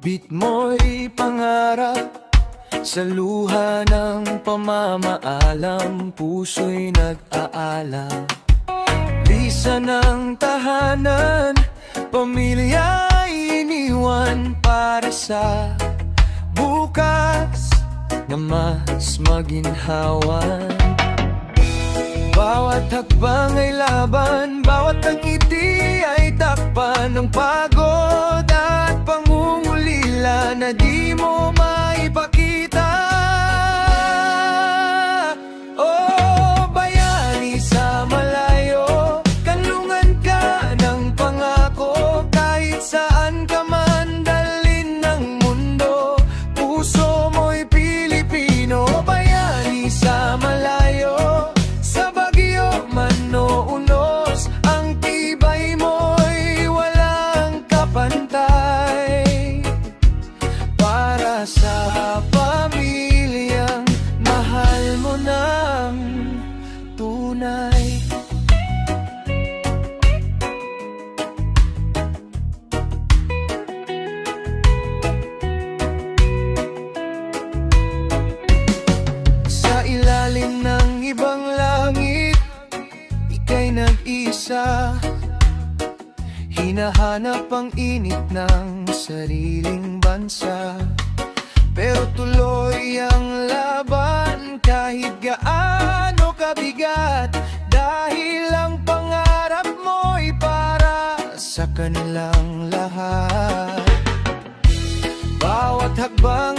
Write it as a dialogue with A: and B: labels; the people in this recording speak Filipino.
A: Bit mo'y pangarap, sa luha ng pamamaalam, puso'y nag-aalam. Bisa ng tahanan, pamilya'y iniwan para sa bukas na mas maginhawan. Bawat hakbang ay laban, bawat ngiti ay takpan ng pagod at pangungulila na di mo maipakita. Oh, bayani sa malayo, kanlungan ka ng pangako. Kahit saan ka man dalhin ng mundo, puso mo'y Pilipino. Bayani sa malayo, sa bagyo man o unos, ang tibay mo'y walang kapantay. Para sa pamilyang mahal mo ng tunay. Sa ilalim ng ibang langit, ika'y nag-isa, hinahanap ang init ng sariling bansa. Pero tuloy ang laban kahit gaano kabigat, dahil ang pangarap mo'y para sa kanilang lahat. Bawat hakbang